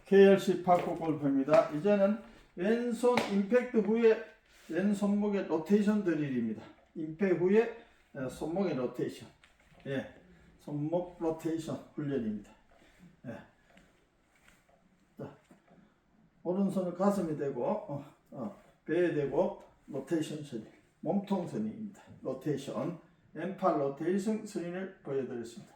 KLC 파크 골프입니다. 이제는 왼손 임팩트 후에 왼손목의 로테이션 드릴입니다. 임팩트 후에 손목의 로테이션, 손목 로테이션 훈련입니다. 자, 오른손을 가슴에 대고 배에 대고 로테이션 스윙, 몸통 스윙입니다. 로테이션, 왼팔 로테이션 스윙을 보여드렸습니다.